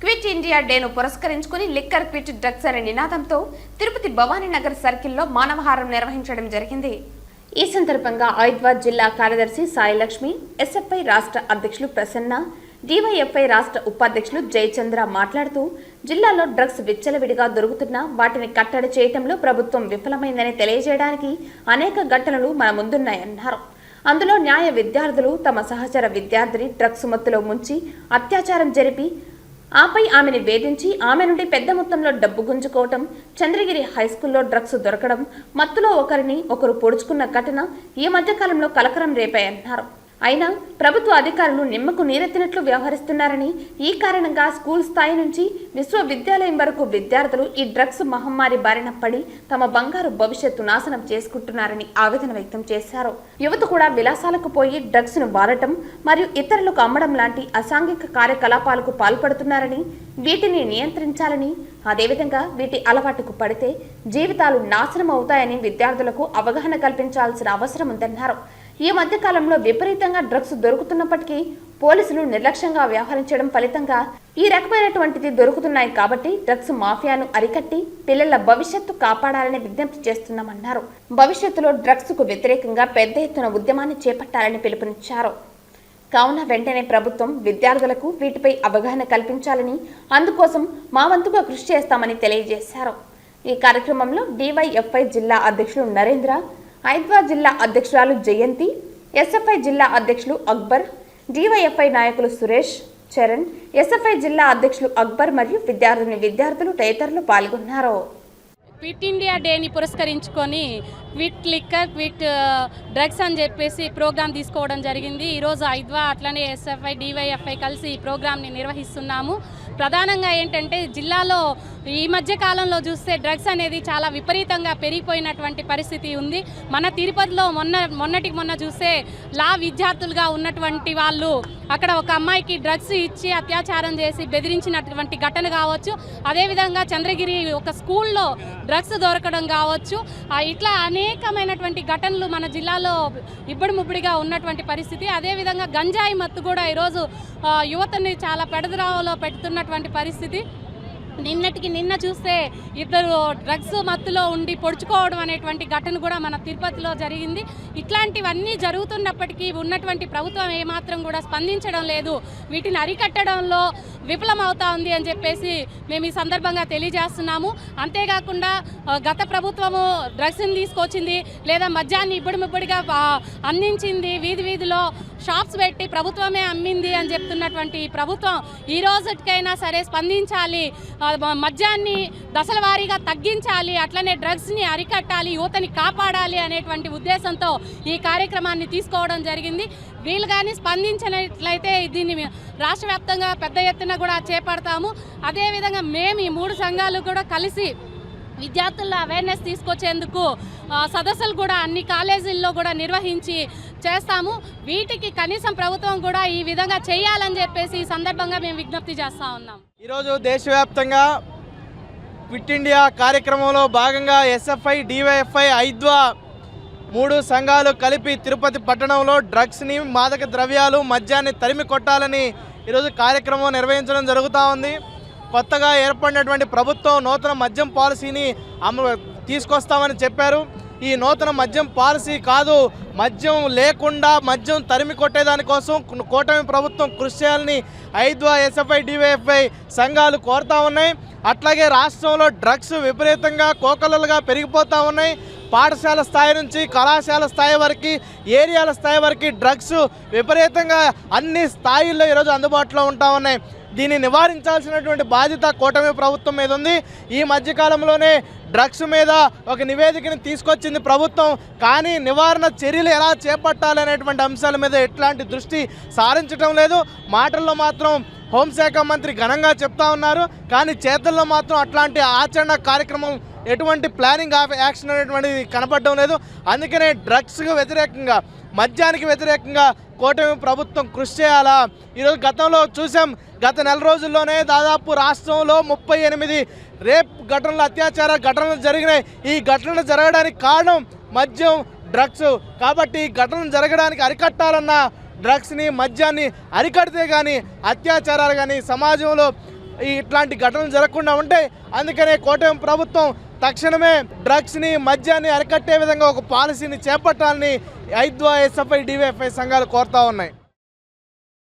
Quit India డేను పురస్కరించుకుని liquor quit drugs అనే నినాదంతో తిరుపతి భవానీనగర్ సర్కిల్లో మానవహారం నిర్వహించడం జరిగింది. ఈ సందర్భంగా ఐద్వార్ జిల్లా కార్యదర్శి సాయిలక్ష్మి, ఎస్ఎఫ్ఐ రాష్ట్ర అధ్యక్షులు ప్రసన్న, డివైఎఫ్ఐ రాష్ట్ర ఉపాధ్యక్షులు జయచంద్ర మాట్లాడుతూ జిల్లాలో డ్రగ్స్ విచ్చలవిడిగా దొరుకుతున్నా వాటిని కట్టడి చేయడంలో ప్రభుత్వం విఫలమైందని తెలియజేయడానికి అనేక ఘటనలు మన ముందున్నాయన్నారు. అందులో న్యాయ విద్యార్థులు తమ సహచర విద్యార్థిని డ్రగ్స్ మత్తులో ముంచి అత్యాచారం జరిపి ఆపై ఆమెను వేధించి ఆమె నుండి పెద్ద మొత్తంలో డబ్బు గుంజుకోవటం, చంద్రగిరి హైస్కూల్లో డ్రగ్స్ దొరకడం, మత్తులో ఒకరిని ఒకరు పొడుచుకున్న ఘటన ఈ మధ్యకాలంలో కలకరం రేపాయన్నారు. అయినా ప్రభుత్వ అధికారులు నిమ్మకు నీరెత్తినట్లు వ్యవహరిస్తున్నారని, ఈ కారణంగా స్కూల్ స్థాయి నుంచి విశ్వవిద్యాలయం వరకు విద్యార్థులు ఈ డ్రగ్స్ మహమ్మారి బారిన పడి తమ బంగారు భవిష్యత్తు నాశనం చేసుకుంటున్నారని ఆవేదన వ్యక్తం చేశారు. యువత కూడా విలాసాలకు పోయి డ్రగ్స్ ను వాడటం మరియు ఇతరులకు అమ్మడం లాంటి అసాంఘిక కార్యకలాపాలకు పాల్పడుతున్నారని, వీటిని నియంత్రించాలని, అదేవిధంగా వీటి అలవాటుకు పడితే జీవితాలు నాశనం అవుతాయని విద్యార్థులకు అవగాహన కల్పించాల్సిన అవసరం ఉందన్నారు. ఈ మధ్యకాలంలో విపరీతంగా డ్రగ్స్ దొరుకుతున్నప్పటికీ పోలీసులు నిర్లక్ష్యంగా వ్యవహరించడం ఫలితంగా ఈ రకమైనటువంటిది దొరుకుతున్నాయి. కాబట్టి డ్రగ్స్ మాఫియాను అరికట్టి పిల్లల భవిష్యత్తు కాపాడాలని విజ్ఞప్తి చేస్తున్నామన్నారు. భవిష్యత్తులో డ్రగ్స్ కు వ్యతిరేకంగా పెద్ద ఎత్తున ఉద్యమాన్ని చేపట్టాలని పిలుపునిచ్చారు. కావున వెంటనే ప్రభుత్వం విద్యార్థులకు వీటిపై అవగాహన కల్పించాలని, అందుకోసం మా వంతుగా కృషి చేస్తామని తెలియజేశారు. ఈ కార్యక్రమంలో డివైఎఫ్ఐ జిల్లా అధ్యక్షులు నరేంద్ర, ఐద్వార్ జిల్లా అధ్యక్షురాలు జయంతి, ఎస్ఎఫ్ఐ జిల్లా అధ్యక్షులు అక్బర్, డివైఎఫ్ఐ నాయకులు సురేష్, చరణ్, ఎస్ఎఫ్ఐ జిల్లా అధ్యక్షులు అక్బర్ మరియు విద్యార్థులు తదితరులు పాల్గొన్నారు. క్విట్ ఇండియా డేని పురస్కరించుకొని క్విట్ లిక్కర్ క్విట్ డ్రగ్స్ అని చెప్పేసి ప్రోగ్రాం తీసుకోవడం జరిగింది. ఈరోజు ఐద్వా అట్లనే ఎస్ఎఫ్ఐ డివైఎఫ్ఐ కలిసి ఈ ప్రోగ్రాంని నిర్వహిస్తున్నాము. ప్రధానంగా ఏంటంటే జిల్లాలో ఈ మధ్య కాలంలో చూస్తే డ్రగ్స్ అనేది చాలా విపరీతంగా పెరిగిపోయినటువంటి పరిస్థితి ఉంది. మన తిరుపతిలో మొన్న చూస్తే లా విద్యార్థులుగా ఉన్నటువంటి వాళ్ళు అక్కడ ఒక అమ్మాయికి డ్రగ్స్ ఇచ్చి అత్యాచారం చేసి బెదిరించినటువంటి ఘటన కావచ్చు, అదేవిధంగా చంద్రగిరి ఒక స్కూల్లో డ్రగ్స్ దొరకడం కావచ్చు, ఇట్లా అనేకమైనటువంటి ఘటనలు మన జిల్లాలో ఇబ్బడి ముబ్బడిగా ఉన్నటువంటి పరిస్థితి. అదేవిధంగా గంజాయి మత్తు కూడా ఈరోజు యువతని చాలా పెడద్రావలో పెడుతున్నటువంటి పరిస్థితి. నిన్నటికి నిన్న చూస్తే ఇద్దరు డ్రగ్స్ మత్తులో ఉండి పొడుచుకోవడం అనేటువంటి ఘటన కూడా మన తిరుపతిలో జరిగింది. ఇట్లాంటివన్నీ జరుగుతున్నప్పటికీ ఉన్నటువంటి ప్రభుత్వం ఏమాత్రం కూడా స్పందించడం లేదు, వీటిని అరికట్టడంలో విఫలమవుతా ఉంది అని చెప్పేసి మేము ఈ సందర్భంగా తెలియజేస్తున్నాము. అంతేకాకుండా గత ప్రభుత్వము డ్రగ్స్ని తీసుకొచ్చింది, లేదా మద్యాన్ని ఇబ్బడిముబ్బడిగా అందించింది, వీధిలో షాప్స్ పెట్టి ప్రభుత్వమే అమ్మింది అని చెప్తున్నటువంటి ప్రభుత్వం ఈ రోజుకైనా సరే స్పందించాలి, మద్యాన్ని దశల వారీగా తగ్గించాలి, అట్లనే డ్రగ్స్ని అరికట్టాలి, యువతని కాపాడాలి అనేటువంటి ఉద్దేశంతో ఈ కార్యక్రమాన్ని తీసుకోవడం జరిగింది. వీళ్ళు కానీ స్పందించినట్లయితే దీన్ని రాష్ట్ర వ్యాప్తంగా పెద్ద ఎత్తున కూడా చేపడతాము. అదేవిధంగా మేము ఈ 3 సంఘాలు కూడా కలిసి విద్యార్థుల్లో అవేర్నెస్ తీసుకొచ్చేందుకు సదస్సులు కూడా అన్ని కాలేజీల్లో కూడా నిర్వహించి చేస్తాము. వీటికి కనీసం ప్రభుత్వం కూడా ఈ విధంగా చేయాలని చెప్పేసి ఈ సందర్భంగా మేము విజ్ఞప్తి చేస్తూ ఉన్నాం. ఈరోజు దేశవ్యాప్తంగా క్విట్ ఇండియా కార్యక్రమంలో భాగంగా ఎస్ఎఫ్ఐ డివైఎఫ్ఐ ఐద్వా 3 సంఘాలు కలిపి తిరుపతి పట్టణంలో డ్రగ్స్ని, మాదక ద్రవ్యాలు, మద్యాన్ని తరిమి కొట్టాలని ఈరోజు కార్యక్రమం నిర్వహించడం జరుగుతూ ఉంది. కొత్తగా ఏర్పడినటువంటి ప్రభుత్వం నూతన మద్యం పాలసీని తీసుకొస్తామని చెప్పారు. ఈ నూతన మద్యం పాలసీ కాదు, మద్యం లేకుండా మద్యం తరిమి కొట్టేదానికోసం కూటమి ప్రభుత్వం కృషి చేయాలని ఐద్వా ఎస్ఎఫ్ఐ డివైఎఫ్ఐ సంఘాలు కోరుతా ఉన్నాయి. అట్లాగే రాష్ట్రంలో డ్రగ్స్ విపరీతంగా కోకలలుగా పెరిగిపోతూ ఉన్నాయి. పాఠశాల స్థాయి నుంచి కళాశాల స్థాయి వరకు, ఏరియాల స్థాయి వరకు డ్రగ్స్ విపరీతంగా అన్ని స్థాయిల్లో ఈరోజు అందుబాటులో ఉంటా ఉన్నాయి. దీన్ని నివారించాల్సినటువంటి బాధ్యత కూటమి ప్రభుత్వం మీద ఉంది. ఈ మధ్యకాలంలోనే డ్రగ్స్ మీద ఒక నివేదికను తీసుకొచ్చింది ప్రభుత్వం, కానీ నివారణ చర్యలు ఎలా చేపట్టాలనేటువంటి అంశాల మీద ఎట్లాంటి దృష్టి సారించడం లేదు. మాటల్లో మాత్రం హోంశాఖ మంత్రి ఘనంగా చెప్తా ఉన్నారు, కానీ చేతుల్లో మాత్రం అట్లాంటి ఆచరణ కార్యక్రమం ఎటువంటి ప్లానింగ్ యాక్షన్ అనేటువంటిది కనపడడం లేదు. అందుకనే డ్రగ్స్కు వ్యతిరేకంగా, మద్యానికి వ్యతిరేకంగా కూటమి ప్రభుత్వం కృషి చేయాలా. ఈరోజు గతంలో చూసాం, గత నెల రోజుల్లోనే దాదాపు రాష్ట్రంలో 38 రేప్ ఘటనలు, అత్యాచార ఘటనలు జరిగినాయి. ఈ ఘటనలు జరగడానికి కారణం మద్యం, డ్రగ్స్. కాబట్టి ఈ ఘటనలు జరగడానికి అరికట్టాలన్న డ్రగ్స్ని, మద్యాన్ని అరికడితే కానీ అత్యాచారాలు కానీ సమాజంలో ఇట్లాంటి ఘటనలు జరగకుండా ఉంటాయి. అందుకనే కూటమి ప్రభుత్వం తక్షణమే డ్రగ్స్ని మద్యాన్ని అరికట్టే విధంగా ఒక పాలసీని చేపట్టాలని ఐద్వా ఎస్ఎఫ్ఐ డివైఎఫ్ఐ సంఘాలు కోరుతా ఉన్నాయి.